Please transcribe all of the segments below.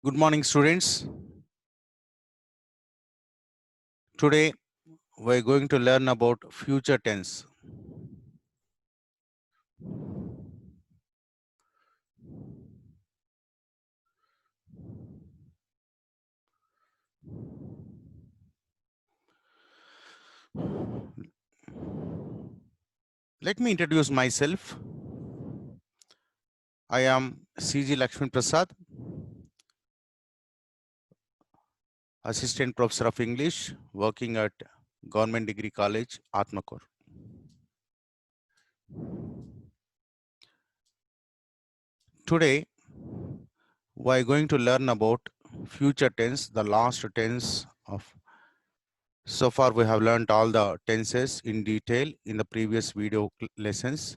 Good morning, students. Today, we're going to learn about future tense. Let me introduce myself. I am C.G. Lakshmi Prasad, Assistant Professor of English, working at Government Degree College, Atmakor. Today, we're going to learn about future tense, the last tense of. So far, we have learned all the tenses in detail in the previous video lessons.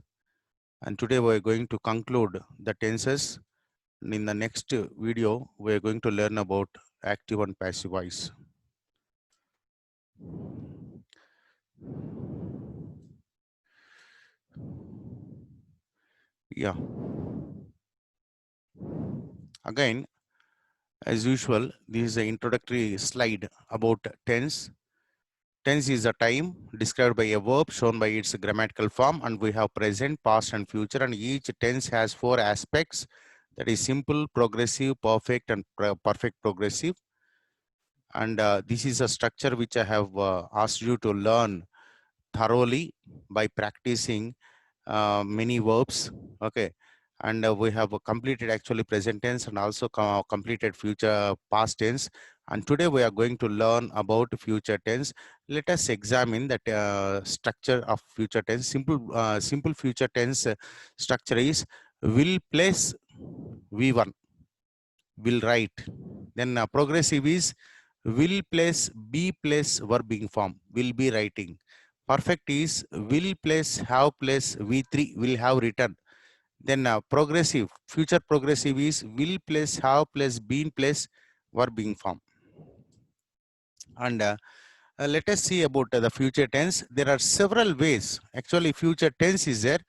And today, we're going to conclude the tenses. In the next video, we're going to learn about active and passive voice. Yeah. Again, as usual, this is an introductory slide about tense. Tense is a time described by a verb shown by its grammatical form, and we have present, past, and future, and each tense has 4 aspects, that is simple, progressive, perfect, and perfect progressive. And this is a structure which I have asked you to learn thoroughly by practicing many verbs. Okay, and we have completed actually present tense and also completed future past tense, and today we are going to learn about future tense. Let us examine that structure of future tense. Simple future tense structure is will place v1, will write. Then progressive is will plus be plus verbing form, will be writing. Perfect is will plus have plus v3, will have written. Then progressive, future progressive is will plus have plus been plus verbing form. And let us see about the future tense. There are several ways. Actually, future tense is there,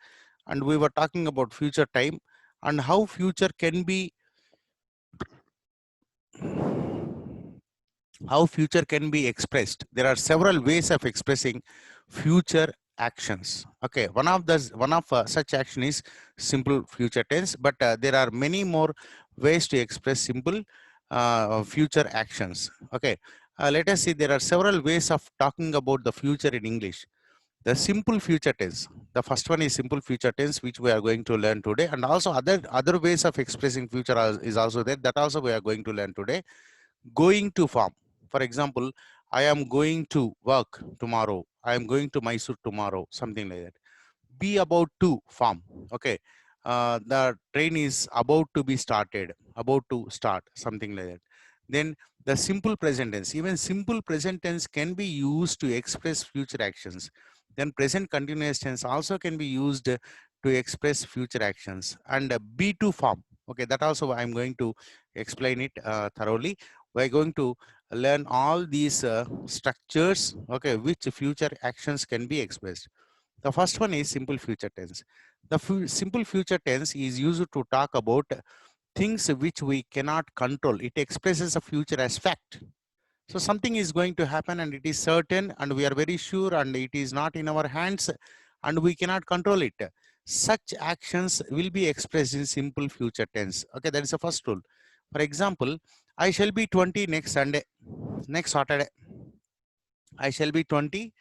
and we were talking about future time and how future can be expressed. There are several ways of expressing future actions. Okay, one of such action is simple future tense, but there are many more ways to express simple future actions. Okay, let us see. There are several ways of talking about the future in English. The simple future tense. The first one is simple future tense, which we are going to learn today, and also other ways of expressing future is also there. That also we are going to learn today. Going to form. For example, I am going to work tomorrow. I am going to Mysore tomorrow, something like that. Be about to form. Okay. The train is about to be started, about to start, something like that. Then the simple present tense. Even simple present tense can be used to express future actions. Then present continuous tense also can be used to express future actions. And be to form. Okay, that also I'm going to explain it thoroughly. We're going to learn all these structures, okay, which future actions can be expressed. The first one is simple future tense. The simple future tense is used to talk about things which we cannot control. It expresses a future as fact. So something is going to happen and it is certain and we are very sure and it is not in our hands and we cannot control it. Such actions will be expressed in simple future tense. Okay, that is the first rule. For example, I shall be 20 next Sunday, next Saturday. I shall be 20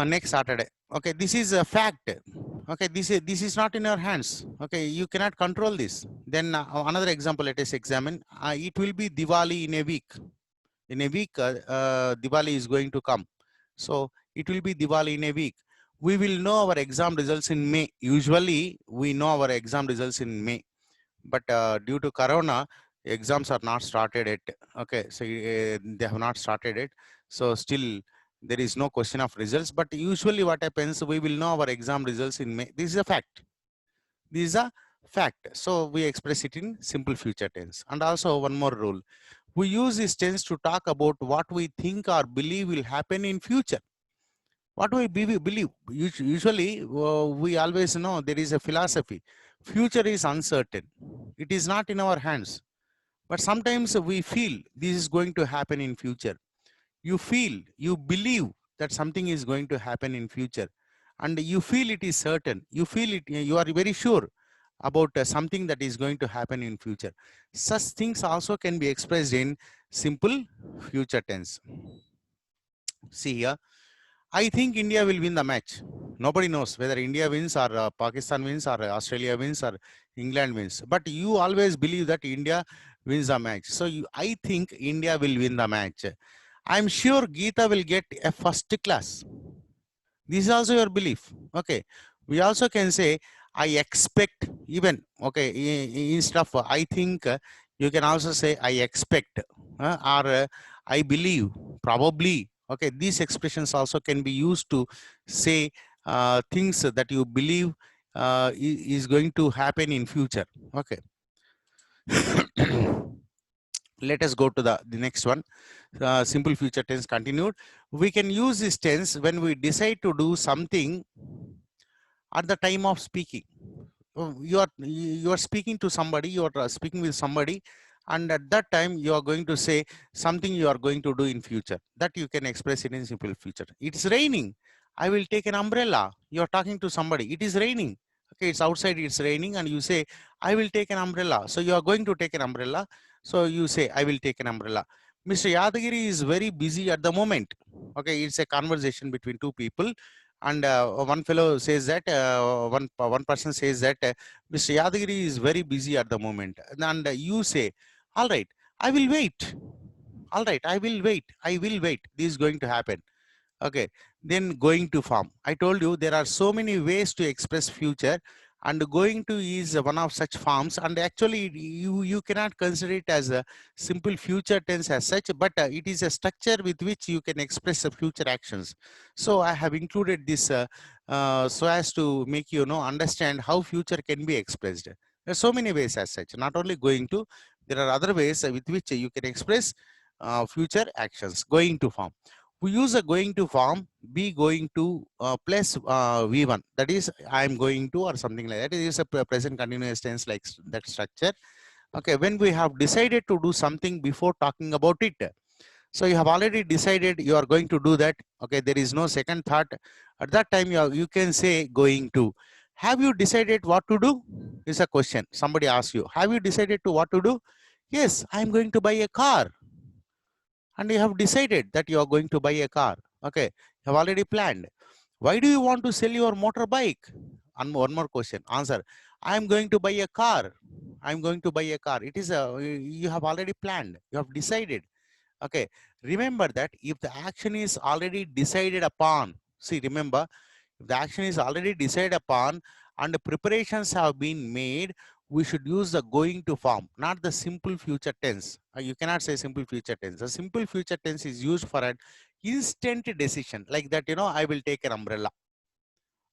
next Saturday. Okay, this is a fact. Okay, this is not in your hands. Okay, you cannot control this. Then another example, let us examine. It will be Diwali in a week. In a week, Diwali is going to come. So it will be Diwali in a week. We will know our exam results in May. Usually, we know our exam results in May. But due to Corona, exams are not started yet. Okay, so they have not started it. So still, there is no question of results. But usually what happens, we will know our exam results in May. This is a fact. This is a fact. So we express it in simple future tense. And also one more rule. We use this tense to talk about what we think or believe will happen in future. What we believe. Usually, we always know there is a philosophy. Future is uncertain. It is not in our hands. But sometimes we feel this is going to happen in future. You feel, you believe that something is going to happen in future, and you feel it is certain. You feel it, you are very sure about something that is going to happen in future. Such things also can be expressed in simple future tense. See here, I think India will win the match. Nobody knows whether India wins or Pakistan wins or Australia wins or England wins. But you always believe that India wins the match. So I think India will win the match. I'm sure Geeta will get a first class. This is also your belief. Okay. We also can say, I expect even, okay, instead of I think, you can also say, I expect or I believe, probably. Okay. These expressions also can be used to say things that you believe is going to happen in future. Okay. Let us go to the next one. Simple future tense continued. We can use this tense when we decide to do something at the time of speaking. You are speaking to somebody, you are speaking with somebody, and at that time you are going to say something you are going to do in future. That you can express it in simple future. It's raining. I will take an umbrella. You are talking to somebody. It is raining. Okay, it's outside, it's raining, and you say, I will take an umbrella. So you are going to take an umbrella. So you say, I will take an umbrella. Mr. Yadagiri is very busy at the moment. Okay, it's a conversation between two people, and one fellow says that one person says that Mr. Yadagiri is very busy at the moment, and you say, all right, I will wait. All right, I will wait. I will wait. This is going to happen. Okay, then going to form. I told you there are so many ways to express future, and going to is one of such forms. And actually, you cannot consider it as a simple future tense as such, but it is a structure with which you can express future actions. So I have included this so as to make you know understand how future can be expressed. There are so many ways as such. Not only going to, there are other ways with which you can express future actions. Going to form, we use a going to form, be going to plus v1, that is I am going to or something like that. It is a present continuous tense like that structure. Okay, when we have decided to do something before talking about it, so you have already decided you are going to do that. Okay, there is no second thought. At that time you can say going to. Have you decided what to do is a question. Somebody asks you, have you decided to what to do? Yes, I am going to buy a car. And you have decided that you are going to buy a car. Okay, you have already planned. Why do you want to sell your motorbike? And one more question. Answer, I am going to buy a car. I am going to buy a car. It is a, you have already planned, you have decided. Okay, remember that if the action is already decided upon, see, remember, if the action is already decided upon and the preparations have been made, we should use the going to form, not the simple future tense. You cannot say simple future tense. The simple future tense is used for an instant decision, like that, you know, I will take an umbrella.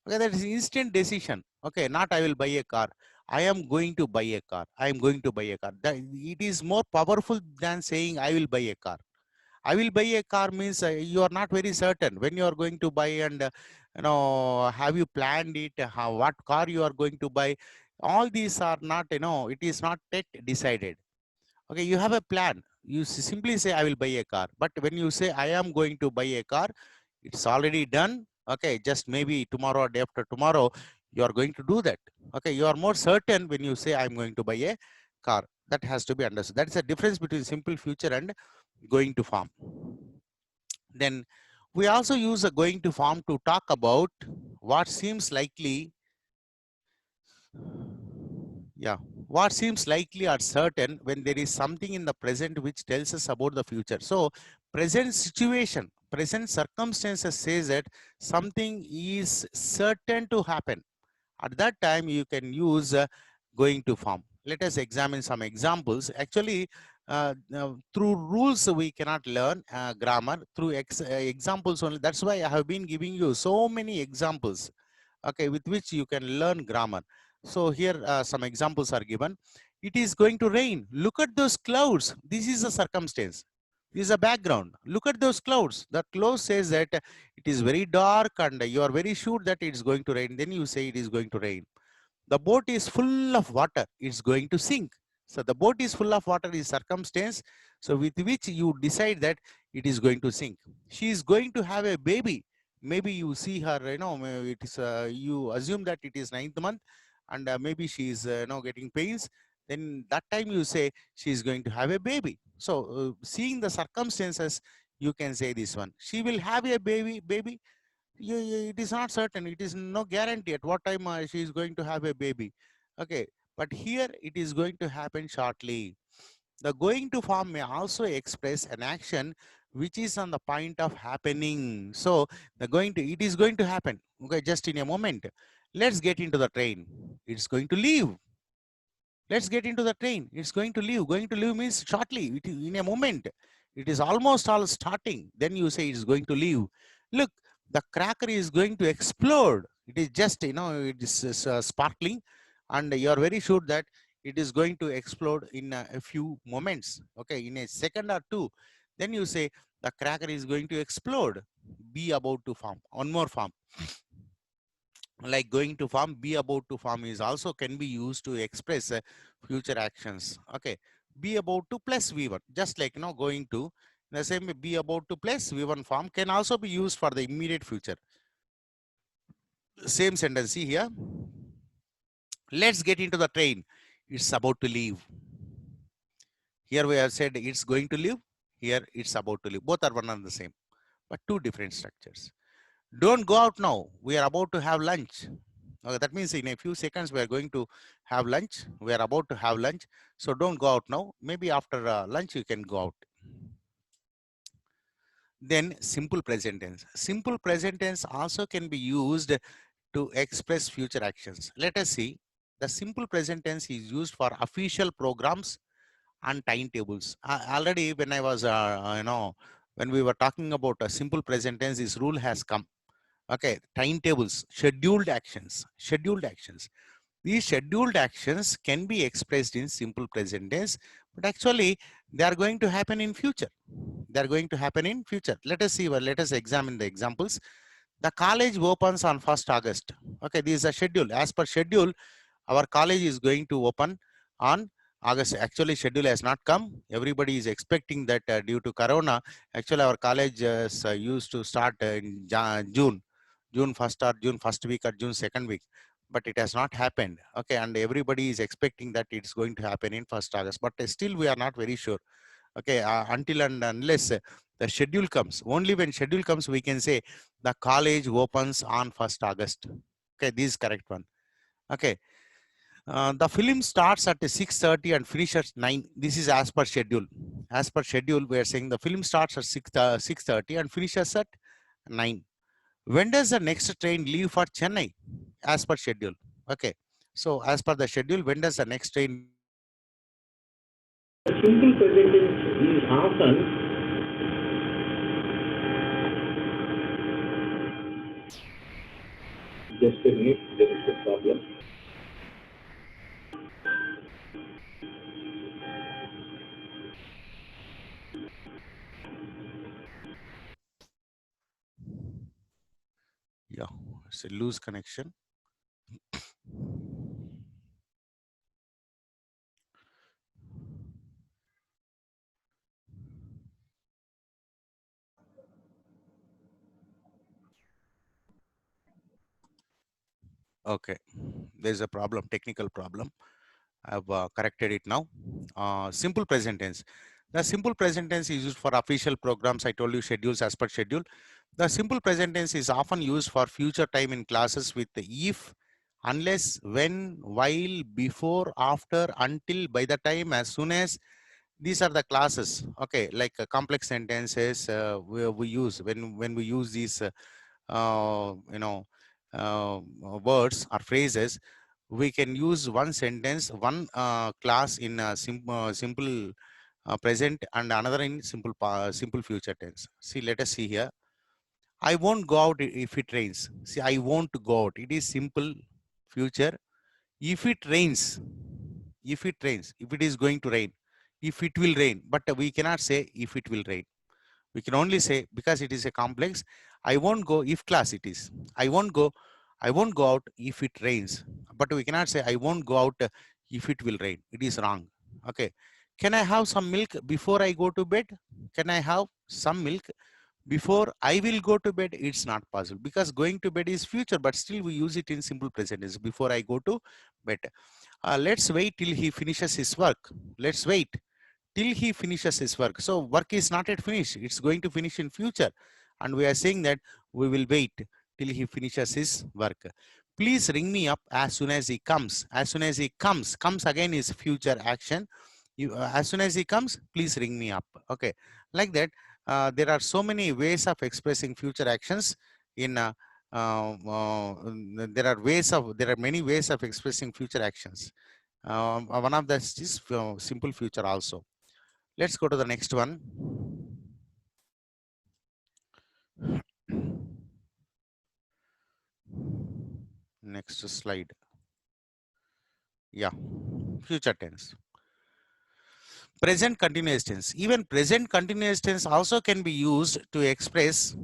Okay, that is instant decision. Okay, not I will buy a car. I am going to buy a car. I am going to buy a car. It is more powerful than saying I will buy a car. I will buy a car means you are not very certain when you are going to buy, and you know, have you planned it? How, what car you are going to buy? All these are not, you know, it is not yet decided. Okay, you have a plan. You simply say I will buy a car, but when you say I am going to buy a car, it's already done. Okay, just maybe tomorrow or day after tomorrow, you are going to do that. Okay, you are more certain when you say I'm going to buy a car. That has to be understood. That's the difference between simple future and going to form. Then we also use a going to form to talk about what seems likely, yeah, what seems likely or certain when there is something in the present which tells us about the future. So present situation, present circumstances says that something is certain to happen. At that time you can use going to form. Let us examine some examples. Actually, through rules we cannot learn grammar, through examples only. That's why I have been giving you so many examples, okay, with which you can learn grammar. So here some examples are given. It is going to rain. Look at those clouds. This is a circumstance. This is a background. Look at those clouds. The cloud says that it is very dark and you are very sure that it's going to rain. Then you say it is going to rain. The boat is full of water. It's going to sink. So the boat is full of water is circumstance, so with which you decide that it is going to sink. She is going to have a baby. Maybe you see her, maybe it is, you assume that it is ninth month, and maybe she is, getting pains. Then that time you say she is going to have a baby. So seeing the circumstances, you can say this one. She will have a baby. It is not certain. It is no guarantee at what time she is going to have a baby. Okay, but here it is going to happen shortly. The going to form may also express an action which is on the point of happening. So the going to, it is going to happen. Okay, just in a moment. Let's get into the train. It's going to leave. Let's get into the train. It's going to leave. Going to leave means shortly, in a moment. It is almost all starting. Then you say it's going to leave. Look, the cracker is going to explode. It is just, it is sparkling, and you are very sure that it is going to explode in a few moments. Okay, in a second or two. Then you say the cracker is going to explode. Be about to form. One more form, like going to form, be about to form is also can be used to express future actions. Okay, be about to plus v1, just like, going to, the same way be about to plus v1 form can also be used for the immediate future. Same sentence. See here, let's get into the train. It's about to leave. Here we have said it's going to leave. Here it's about to leave. Both are one and the same, but two different structures. Don't go out now. We are about to have lunch. Okay, that means in a few seconds we are going to have lunch. We are about to have lunch. So don't go out now. Maybe after lunch you can go out. Then simple present tense. Simple present tense also can be used to express future actions. Let us see. The simple present tense is used for official programs and timetables. Already when I was, when we were talking about a simple present tense, this rule has come. Okay, timetables, scheduled actions. These scheduled actions can be expressed in simple present tense, but actually they are going to happen in future. They are going to happen in future. Let us see, let us examine the examples. The college opens on 1st August. Okay, this is a schedule. As per schedule, our college is going to open on August. Actually, schedule has not come. Everybody is expecting that due to Corona, actually our college used to start in June 1st or June 1st week or June 2nd week, but it has not happened. Okay, and everybody is expecting that it's going to happen in 1st August, but still we are not very sure. Okay, until and unless the schedule comes, only when schedule comes we can say the college opens on 1st August. Okay, this is correct one. Okay, the film starts at 6:30 and finishes at 9. This is as per schedule. As per schedule, we are saying the film starts at 6:30 and finishes at 9. When does the next train leave for Chennai? As per schedule. Okay. So as per the schedule, when does the next train? The simple present tense is often just a minute, there is a problem. Yeah, it's a loose connection. Okay, there's a problem, technical problem. I've corrected it now. Simple present tense. The simple present tense is used for official programs. I told you schedules as per schedule. The simple present tense is often used for future time in classes with the if, unless, when, while, before, after, until, by the time, as soon as. These are the classes. Okay, like complex sentences we use when we use these you know words or phrases. We can use one sentence, one class in simple present and another in simple future tense. See, let us see here. I won't go out if it rains. See, I won't go out. It is simple future. If it rains, if it is going to rain, if it will rain, but we cannot say if it will rain. We can only say, because it is a complex, I won't go if class it is. I won't go, I won't go out if it rains. But we cannot say I won't go out if it will rain. It is wrong. Okay. Can I have some milk before I go to bed? Can I have some milk before I will go to bed? It's not possible because going to bed is future, but still we use it in simple present tense. Before I go to bed. Let's wait till he finishes his work. Let's wait till he finishes his work. So work is not yet finished. It's going to finish in future. And we are saying that we will wait till he finishes his work. Please ring me up as soon as he comes. As soon as he comes, comes again is future action. As soon as he comes, please ring me up. Okay. Like that, there are so many ways of expressing future actions in there are many ways of expressing future actions. One of the is simple future also. Let's go to the next one. Next slide. Yeah, future tense. Present continuous tense. Even present continuous tense also can be used to express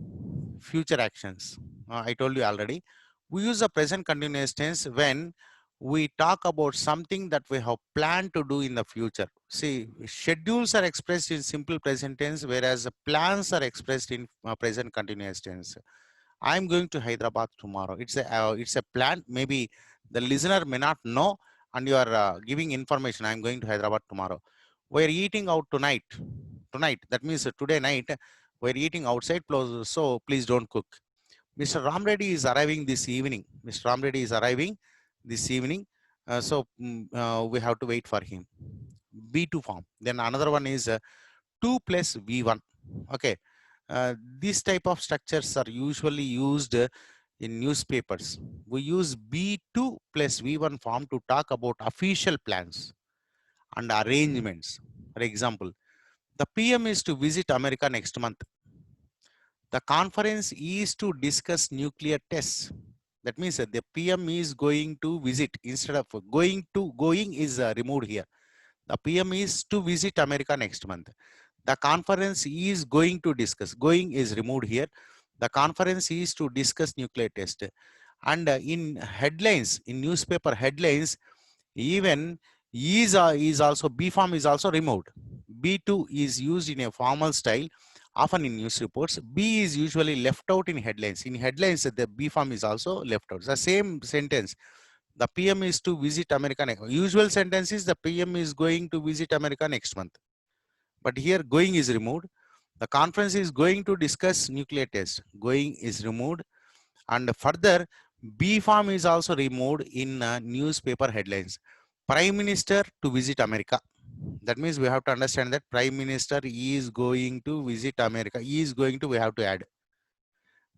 future actions. I told you already. We use the present continuous tense when we talk about something that we have planned to do in the future. See, schedules are expressed in simple present tense, whereas plans are expressed in present continuous tense. I'm going to Hyderabad tomorrow. It's a plan. Maybe the listener may not know, and you are giving information. I'm going to Hyderabad tomorrow. We're eating out tonight. Tonight. That means today night we're eating outside. So please don't cook. Mr. Ram Reddy is arriving this evening. Mr. Ram Reddy is arriving this evening. We have to wait for him. B2 form. Then another one is 2 plus V1. Okay. These type of structures are usually used in newspapers. We use B2 plus V1 form to talk about official plans and arrangements. For example, the PM is to visit America next month. The conference is to discuss nuclear tests. That means that the PM is going to visit instead of going is removed here. The PM is to visit America next month. The conference is going to discuss. Going is removed here. The conference is to discuss nuclear test. And in headlines, in newspaper headlines, even is also B form is also removed. B2 is used in a formal style, often in news reports. B is usually left out in headlines. In headlines, the B form is also left out. The same sentence. The PM is to visit America. Usual sentence is the PM is going to visit America next month. But here going is removed. The conference is going to discuss nuclear test. Going is removed. And further, B form is also removed in newspaper headlines. Prime Minister to visit America. That means we have to understand that Prime Minister is going to visit America. He is going to, we have to add.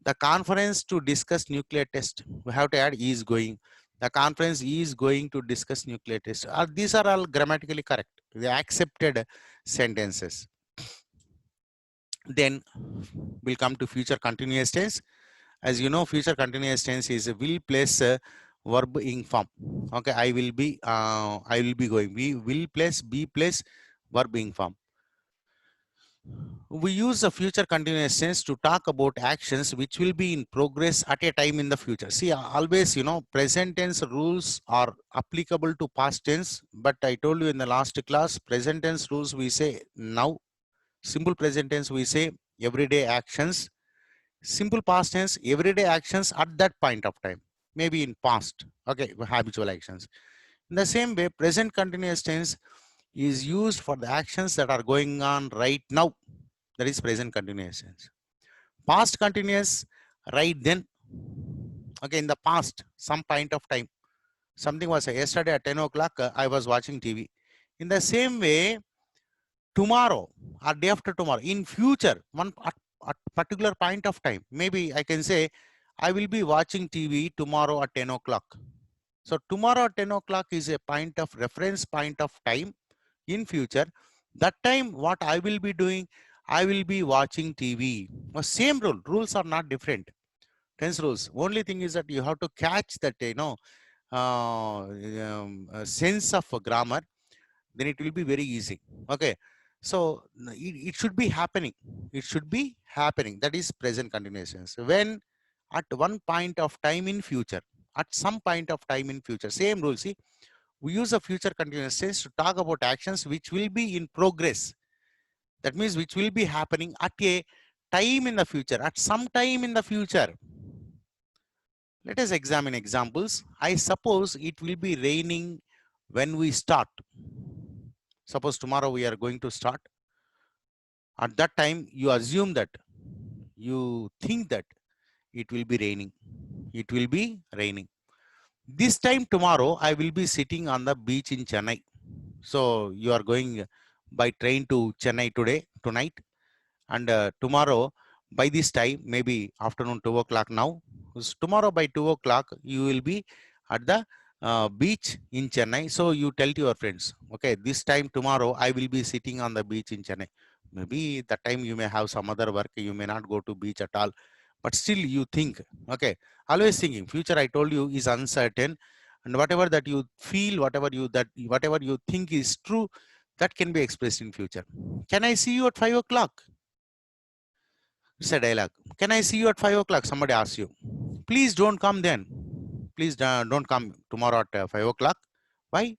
The conference to discuss nuclear test. We have to add is going. The conference is going to discuss nuclear test. These are all grammatically correct. The accepted sentences. Then we'll come to future continuous tense. As you know, future continuous tense is will plus verb in form. Okay, I will be going. We will plus be plus verb in form. We use the future continuous tense to talk about actions which will be in progress at a time in the future. See, always, present tense rules are applicable to past tense, but I told you in the last class, present tense rules we say now, simple present tense we say everyday actions, simple past tense everyday actions at that point of time, maybe in past. Okay, habitual actions. In the same way, present continuous tense is used for the actions that are going on right now. That is present continuous tense. Past continuous, right then. Okay, in the past, some point of time, something was yesterday at 10 o'clock, I was watching TV. In the same way, tomorrow or day after tomorrow, in future, at particular point of time, maybe I can say, I will be watching TV tomorrow at 10 o'clock. So tomorrow at 10 o'clock is a point of reference, point of time in future. That time, what I will be doing, I will be watching TV. Same rule. Rules are not different. Tense rules. Only thing is that you have to catch that, sense of grammar. Then it will be very easy. Okay. So it should be happening. It should be happening. That is present continuous. When at one point of time in future, at some point of time in future, same rule. See, We use a future continuous tense to talk about actions which will be in progress. That means which will be happening at a time in the future, at some time in the future. Let us examine examples. I suppose it will be raining when we start. Suppose tomorrow we are going to start. At that time, you assume that, you think that it will be raining. It will be raining. This time tomorrow, I will be sitting on the beach in Chennai. So you are going by train to Chennai tonight, and tomorrow by this time, maybe afternoon 2 o'clock now. Tomorrow by 2 o'clock, you will be at the beach in Chennai. So you tell to your friends, okay, this time tomorrow I will be sitting on the beach in Chennai. Maybe that time you may have some other work, you may not go to beach at all, but still you think, okay, always thinking. Future, I told you, is uncertain, and whatever that you feel, whatever you think is true, that can be expressed in future. Can I see you at 5 o'clock? It's a dialogue. Can I see you at 5 o'clock? Somebody asks you. Please don't come then. Please don't come tomorrow at 5 o'clock. Why?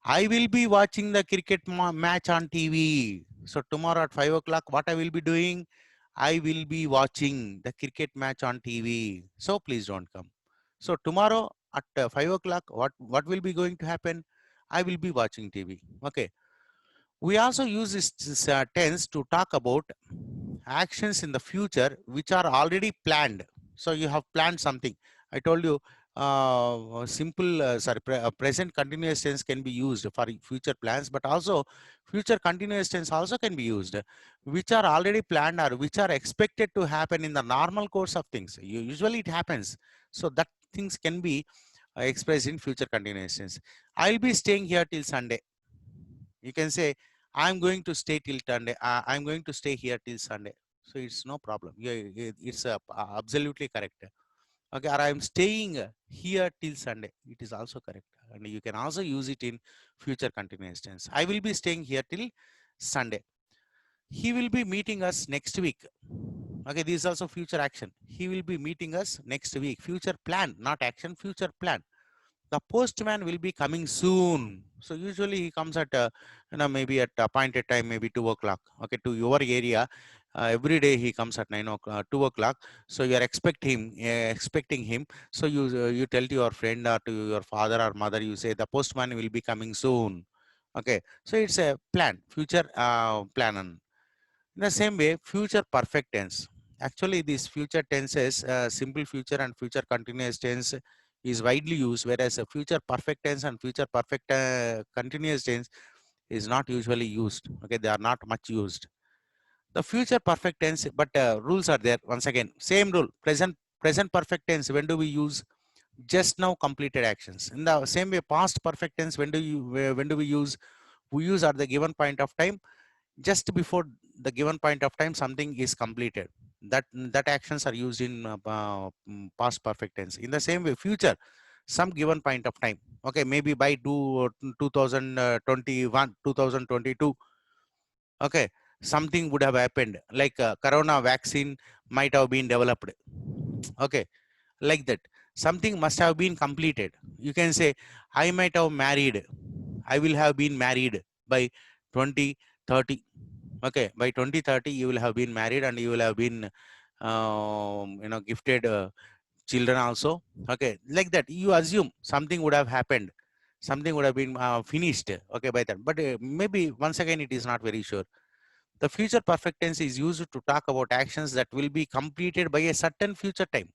I will be watching the cricket match on TV. So tomorrow at 5 o'clock, what I will be doing? I will be watching the cricket match on TV. So please don't come. So tomorrow at 5 o'clock, what will be going to happen? I will be watching TV. Okay. We also use this tense to talk about actions in the future which are already planned. So you have planned something. I told you present continuous tense can be used for future plans, but also future continuous tense also can be used, which are already planned or which are expected to happen in the normal course of things. Usually it happens. So that things can be expressed in future continuous tense. I'll be staying here till Sunday. You can say, I'm going to stay till Sunday. I'm going to stay here till Sunday. So it's no problem. Yeah, it's absolutely correct. Okay, or I'm staying here till Sunday. It is also correct. And you can also use it in future continuous tense. I will be staying here till Sunday. He will be meeting us next week. Okay, this is also future action. He will be meeting us next week. Future plan, not action, future plan. The postman will be coming soon. So usually he comes at maybe at appointed time, maybe 2 o'clock. Okay, to your area. Every day he comes at 2 o'clock. So you are expecting him. So you tell to your friend or to your father or mother, you say the postman will be coming soon. Okay, so it's a plan, future plan. In the same way, future perfect tense. Actually, these future tenses, simple future and future continuous tense, is widely used, whereas a future perfect tense and future perfect continuous tense is not usually used. Okay, they are not much used. The future perfect tense, but rules are there. Once again, same rule. Present perfect tense. When do we use? Just now completed actions. In the same way, past perfect tense. When do we use? We use at the given point of time. Just before the given point of time, something is completed. That actions are used in past perfect tense. In the same way, future, some given point of time. Okay, maybe by 2021, 2022. Okay, something would have happened, like corona vaccine might have been developed. Okay, like that, something must have been completed. You can say, I might have married, I will have been married by 2030. Okay, by 2030 you will have been married, and you will have been gifted children also. Okay, like that, you assume something would have happened, something would have been finished, okay, by that. But maybe once again it is not very sure. The future perfect tense is used to talk about actions that will be completed by a certain future time.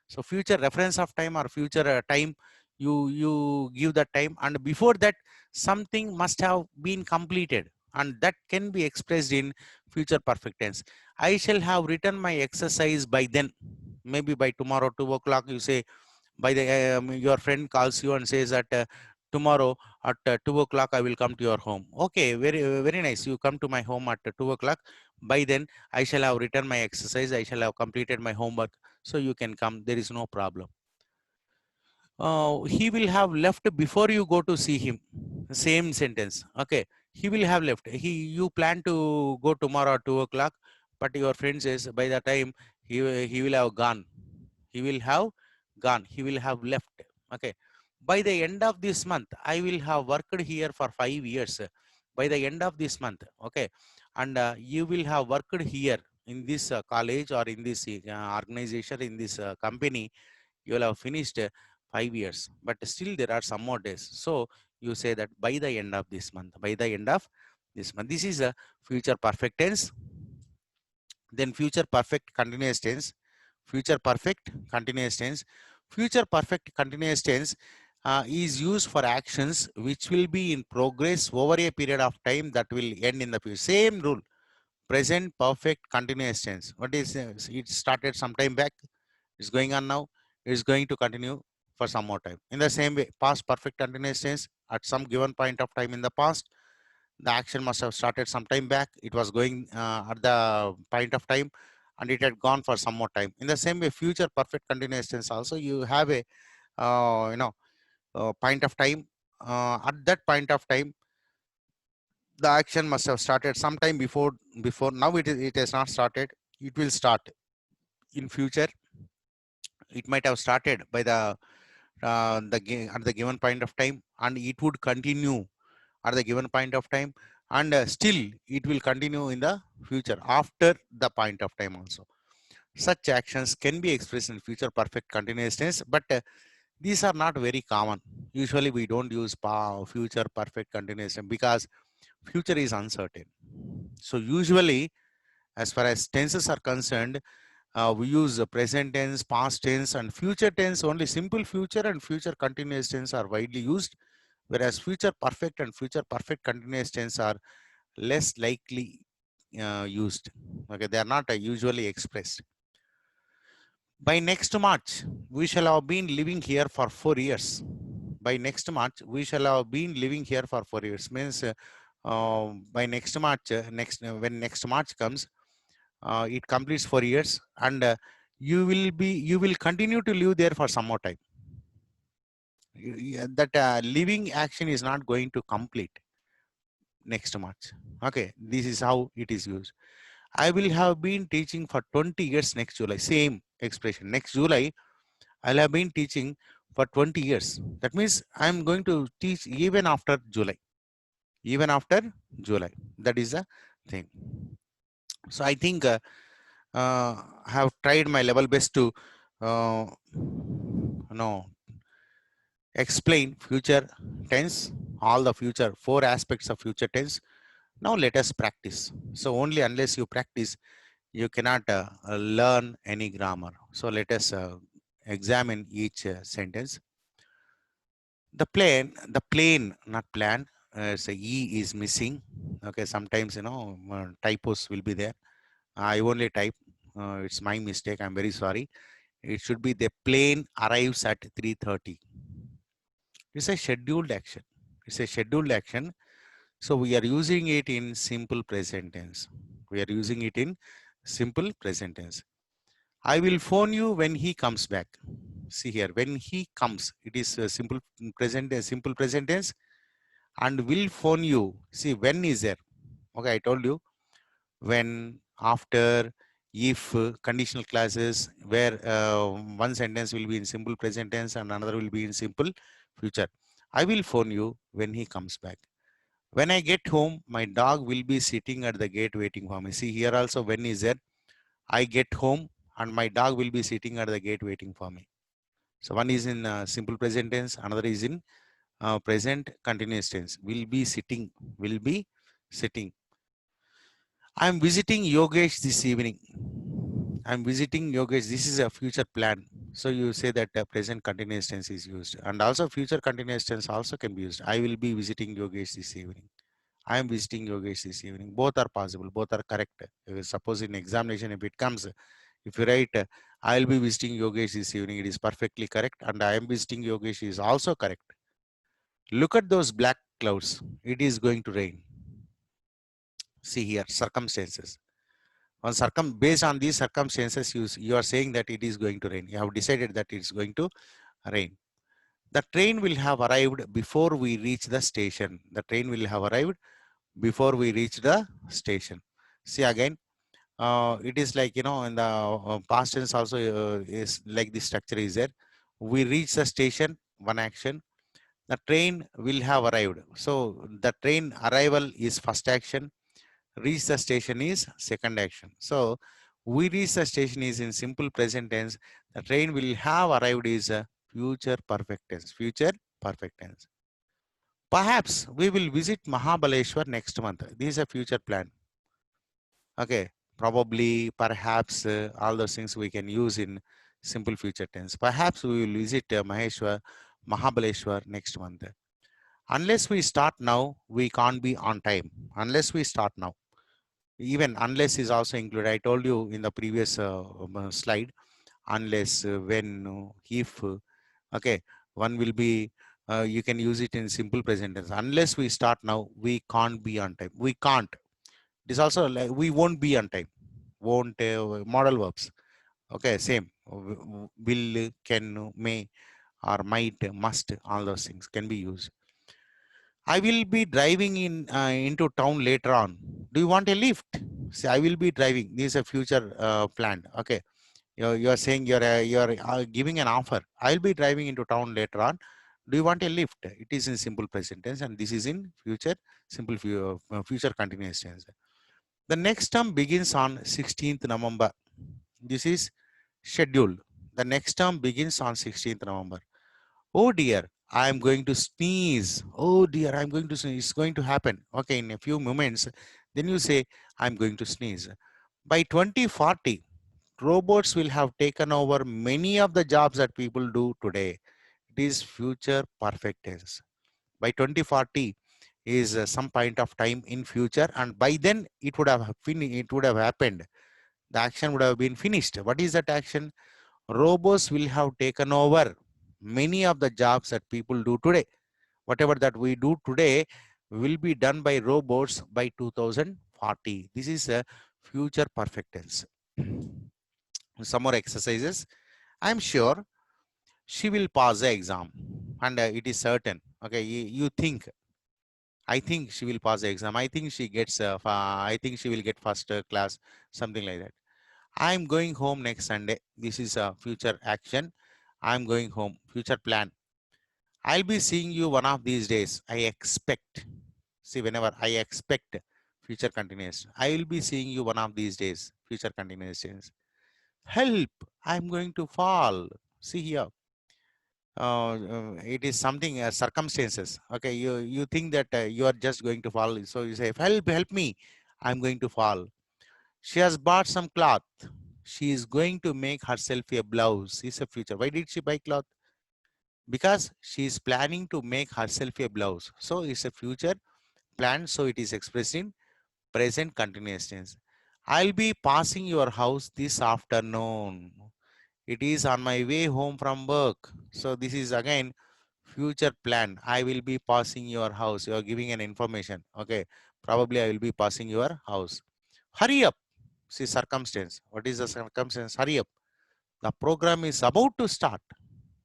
So future reference of time or future time, you give that time, and before that something must have been completed, and that can be expressed in future perfect tense. I shall have written my exercise by then. Maybe by tomorrow 2 o'clock, you say, by the your friend calls you and says that tomorrow at 2 o'clock I will come to your home. Okay, very nice. You come to my home at 2 o'clock. By then I shall have written my exercise, I shall have completed my homework, so you can come, there is no problem. He will have left before you go to see him. Same sentence. Okay, he will have left. You plan to go tomorrow at 2 o'clock, but your friend says by the time he will have gone. He will have gone. He will have left. Okay, by the end of this month, I will have worked here for 5 years. By the end of this month, okay, and you will have worked here in this college or in this organization, in this company, you will have finished 5 years, but still there are some more days. So you say that by the end of this month, by the end of this month. This is a future perfect tense. Then future perfect continuous tense, future perfect continuous tense. Future perfect continuous tense is used for actions which will be in progress over a period of time that will end in the future. Same rule. Present perfect continuous tense. What is it? Started some time back. It's going on now. It's going to continue for some more time. In the same way, past perfect continuous tense, at some given point of time in the past, the action must have started some time back. It was going at the point of time, and it had gone for some more time. In the same way, future perfect continuous tense also, you have a point of time. At that point of time, the action must have started sometime before. Now it has not started. It will start in future. It might have started by at the given point of time, and it would continue at the given point of time, and still it will continue in the future after the point of time also. Such actions can be expressed in future perfect continuous tense, but these are not very common. Usually we don't use future perfect continuous tense because future is uncertain. So usually, as far as tenses are concerned, we use present tense, past tense, and future tense. Only simple future and future continuous tense are widely used, whereas future perfect and future perfect continuous tense are less likely used. Okay, they are not usually expressed. By next March, we shall have been living here for 4 years. By next March, we shall have been living here for 4 years. Means by next March, when next March comes, it completes 4 years, and you will continue to live there for some more time. That living action is not going to complete next March. Okay, this is how it is used. I will have been teaching for 20 years next July. Same expression. Next July, I'll have been teaching for 20 years. That means I'm going to teach even after July. Even after July. That is the thing. So I think have tried my level best to explain future tense, all the future 4 aspects of future tense. Now let us practice. So only unless you practice, you cannot learn any grammar. So let us examine each sentence. The plane, not plan. So E is missing. Okay, sometimes typos will be there. I only type. It's my mistake. I'm very sorry. It should be the plane arrives at 3:30. It's a scheduled action. It's a scheduled action. So we are using it in simple present tense. We are using it in simple present tense. I will phone you when he comes back. See here, when he comes, it is a simple present tense, and will phone you. See, when is there? Okay, I told you when, after, if, conditional clauses, where one sentence will be in simple present tense and another will be in simple future. I will phone you when he comes back. When I get home, my dog will be sitting at the gate waiting for me. See here also, when is there? I get home and my dog will be sitting at the gate waiting for me. So one is in simple present tense, another is in present continuous tense. Will be sitting, will be sitting. I'm visiting Yogesh this evening. I'm visiting Yogesh. This is a future plan. So you say that present continuous tense is used, and also future continuous tense also can be used. I will be visiting Yogesh this evening. I am visiting Yogesh this evening. Both are possible. Both are correct. Suppose in examination, if it comes, if you write, I will be visiting Yogesh this evening, it is perfectly correct. And I am visiting Yogesh is also correct. Look at those black clouds. It is going to rain. See here, circumstances. Based on these circumstances, you are saying that it is going to rain. You have decided that it's going to rain. The train will have arrived before we reach the station. The train will have arrived before we reach the station. See again, it is like, in the past tense also is like the structure is there. We reach the station, one action. The train will have arrived. So the train arrival is first action. Reach the station is second action. So we reach the station is in simple present tense. The train will have arrived is a future perfect tense. Future perfect tense. Perhaps we will visit Mahabaleshwar next month. This is a future plan. Okay. Probably, perhaps, all those things we can use in simple future tense. Perhaps we will visit Mahabaleshwar next month. Unless we start now, we can't be on time. Unless we start now. Even unless is also included. I told you in the previous slide, unless, when, if, okay, one will be, you can use it in simple present tense. Unless we start now, we can't be on time. We can't. This also like we won't be on time. Won't, model verbs. Okay, same. Will, can, may, or might, must, all those things can be used. I will be driving into town later on. Do you want a lift? See, I will be driving. This is a future plan. Okay, you're saying you're giving an offer. I'll be driving into town later on. Do you want a lift? It is in simple present tense, and this is in future simple future continuous tense. The next term begins on 16th November. This is scheduled. The next term begins on 16th November. Oh dear, I am going to sneeze. Oh dear, I'm going to sneeze. It's going to happen. Okay, in a few moments, then you say, I'm going to sneeze. By 2040, robots will have taken over many of the jobs that people do today. It is future perfect tense. By 2040 is some point of time in future, and by then it would have it would have happened. The action would have been finished. What is that action? Robots will have taken over many of the jobs that people do today. Whatever that we do today will be done by robots by 2040. This is a future perfect tense. Some more exercises. I'm sure she will pass the exam, and it is certain. Okay, you think. I think she will pass the exam. I think she gets. I think she will get first class. Something like that. I'm going home next Sunday. This is a future action. I'm going home. Future plan. I'll be seeing you one of these days. I expect. See, whenever I expect, future continuous. I will be seeing you one of these days. Future continuous tense. Help! I'm going to fall. See here. It is something circumstances. Okay, you think that you are just going to fall. So you say, help me. I'm going to fall. She has bought some cloth. She is going to make herself a blouse. Is a future. Why did she buy cloth? Because she is planning to make herself a blouse. So it's a future plan. So it is expressed in present continuous tense. I'll be passing your house this afternoon. It is on my way home from work. So this is again future plan. I will be passing your house. You are giving an information. Okay. Probably I will be passing your house. Hurry up. See circumstance. What is the circumstance? Hurry up. The program is about to start.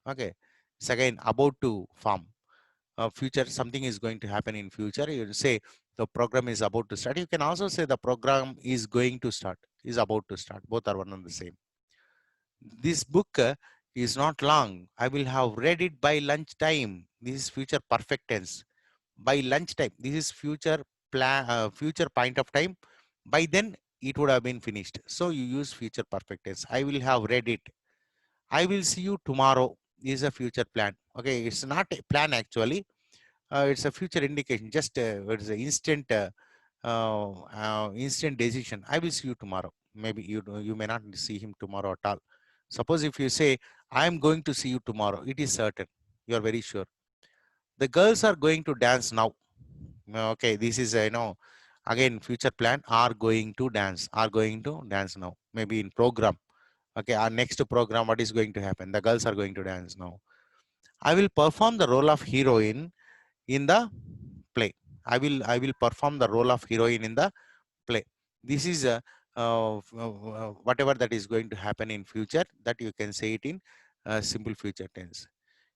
Okay. It's again about to form. Future, something is going to happen in future. You say the program is about to start. You can also say the program is going to start, is about to start. Both are one and the same. This book is not long. I will have read it by lunchtime. This is future perfect tense. By lunchtime. This is future plan, future point of time. By then it would have been finished. So you use future perfect tense. I will have read it. I will see you tomorrow. This is a future plan. Okay, it's not a plan actually. It's a future indication. Just it's an instant, instant decision. I will see you tomorrow. Maybe you may not see him tomorrow at all. Suppose if you say, I am going to see you tomorrow, it is certain. You are very sure. The girls are going to dance now. Okay, this is again future plan. Are going to dance. Are going to dance now. Maybe in program. Okay, our next program, what is going to happen? The girls are going to dance now. I will perform the role of heroine in the play. I will perform the role of heroine in the play. This is whatever that is going to happen in future, that you can say it in simple future tense.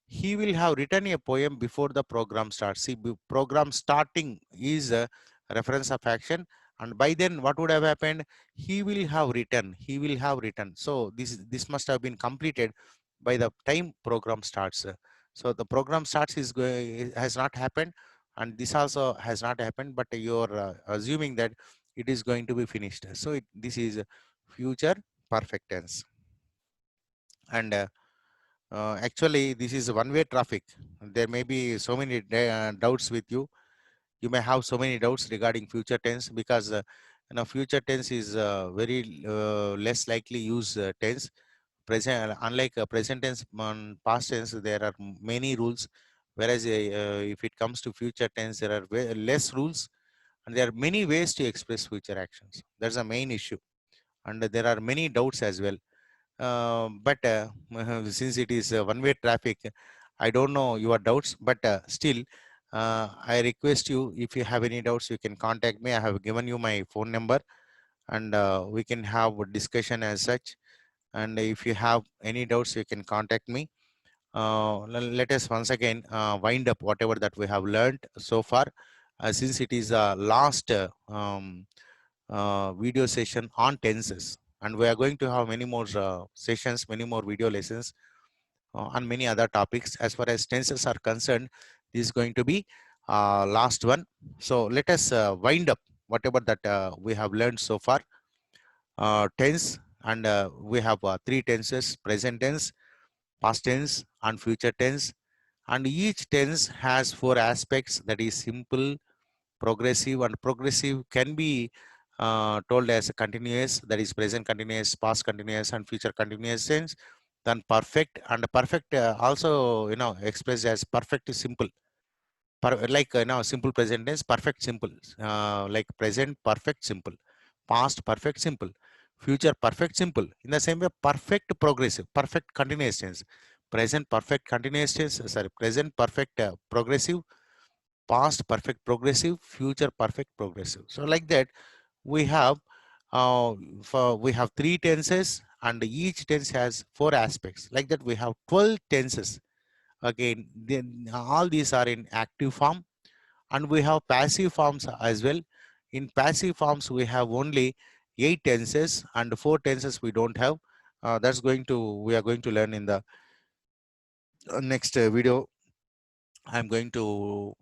He will have written a poem before the program starts. See, program starting is a reference of action, and by then what would have happened? He will have written. He will have written. So this must have been completed by the time program starts. So the program starts is going has not happened, and this also has not happened, but you're assuming that it is going to be finished. So this is future perfect tense. And actually, this is one-way traffic. There may be so many doubts with you. You may have so many doubts regarding future tense, because future tense is very less likely use tense. Present, unlike present tense and past tense, there are many rules. Whereas if it comes to future tense, there are less rules, and there are many ways to express future actions. That's the main issue, and there are many doubts as well. But since it is one-way traffic, I don't know your doubts, but still, I request you, if you have any doubts, you can contact me. I have given you my phone number, and we can have a discussion as such. And if you have any doubts, you can contact me. Let us once again wind up whatever that we have learned so far, since it is last video session on tenses, and we are going to have many more sessions, many more video lessons on many other topics. As far as tenses are concerned, this is going to be last one. So let us wind up whatever that we have learned so far. Tense, and we have three tenses: present tense, past tense, and future tense. And each tense has four aspects, that is simple, progressive, and progressive can be told as a continuous, that is present continuous, past continuous, and future continuous tense. Then perfect, and perfect also expressed as perfect simple, like simple present tense, perfect simple, like present perfect simple, past perfect simple, future perfect simple. In the same way, perfect progressive, perfect continuous tense, present perfect continuous tense, sorry, present perfect progressive, past perfect progressive, future perfect progressive. So like that, we have uh, we have three tenses, and each tense has four aspects. Like that, we have 12 tenses. Again, then all these are in active form, and we have passive forms as well. In passive forms, we have only 8 tenses, and 4 tenses we don't have. That's going to we are going to learn in the next video. I'm going to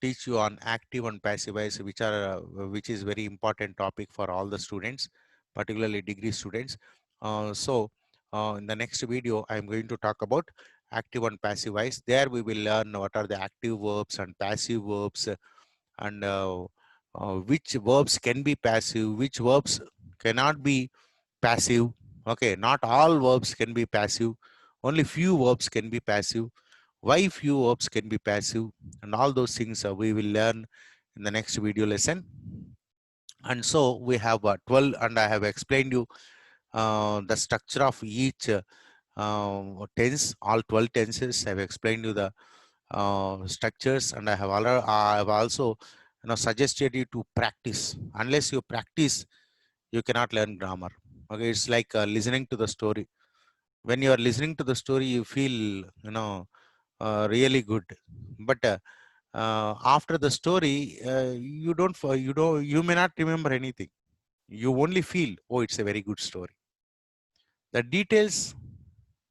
teach you on active and passive voice, which is very important topic for all the students, particularly degree students. In the next video, I'm going to talk about active and passive voice. There we will learn what are the active verbs and passive verbs, and which verbs can be passive, which verbs cannot be passive. Okay, not all verbs can be passive, only few verbs can be passive. Why few verbs can be passive, and all those things we will learn in the next video lesson. And so we have 12, and I have explained you the structure of each tense, all 12 tenses. I've explained you the structures, and I have also suggested you to practice. Unless you practice, you cannot learn grammar. Okay, it's like listening to the story. When you are listening to the story, you feel really good, but after the story, you may not remember anything. You only feel, oh, it's a very good story. The details,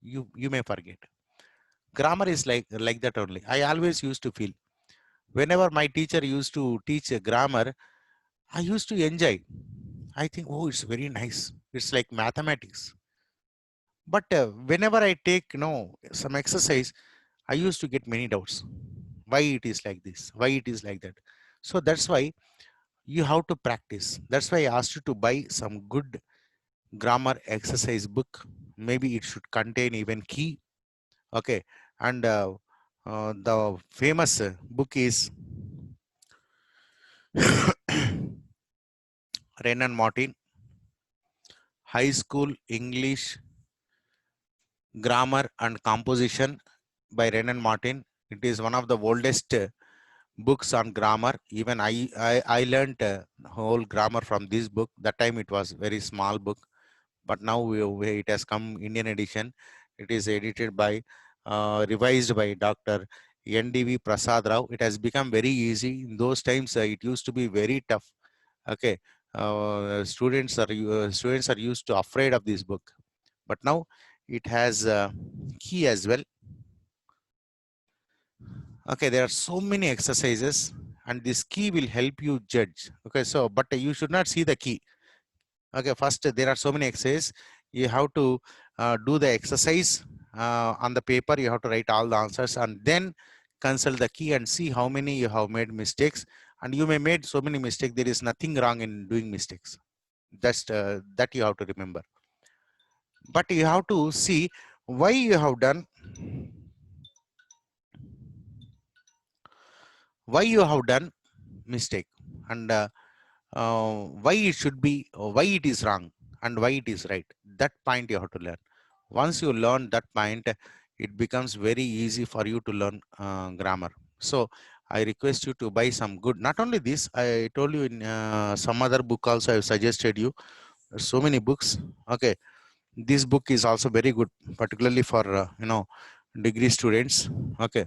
you may forget. Grammar is like that only. I always used to feel, whenever my teacher used to teach a grammar, I used to enjoy. I think, oh, it's very nice, it's like mathematics. But whenever I take some exercise, I used to get many doubts. Why it is like this, why it is like that? So that's why you have to practice. That's why I asked you to buy some good grammar exercise book. Maybe it should contain even key. Okay. And the famous book is Renan Martin, High School English Grammar and Composition by Renan Martin. It is one of the oldest books on grammar. Even I learned whole grammar from this book. That time it was very small book, but now it has come Indian edition. It is edited by, revised by Dr. NDV Prasad Rao. It has become very easy. In those times, it used to be very tough. Okay, students are used to afraid of this book, but now it has key as well. Okay, there are so many exercises and this key will help you judge. Okay, so but you should not see the key. Okay, first there are so many exercises. You have to do the exercise on the paper. You have to write all the answers and then consult the key and see how many you have made mistakes. And you may made so many mistakes. There is nothing wrong in doing mistakes. That's that you have to remember. But you have to see why you have done, why you have done mistake, and why it should be, why it is wrong and why it is right. That point you have to learn. Once you learn that point, it becomes very easy for you to learn grammar. So I request you to buy some good, not only this, I told you in some other book also I have suggested you. There's so many books. Okay, this book is also very good, particularly for degree students. Okay,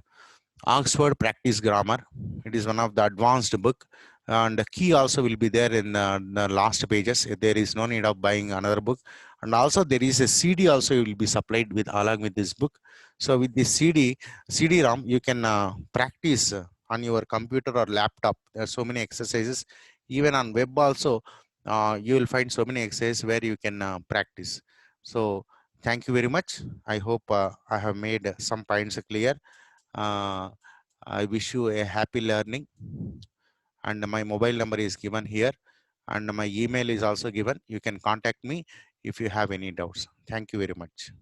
Oxford Practice Grammar. It is one of the advanced book, and the key also will be there in the last pages. There is no need of buying another book, and also there is a CD also will be supplied with along with this book. So with this CD-ROM, you can practice on your computer or laptop. There are so many exercises. Even on web also, you will find so many exercises where you can practice. So thank you very much. I hope I have made some points clear. Uh, I wish you a happy learning, and my mobile number is given here and my email is also given. You can contact me if you have any doubts. Thank you very much.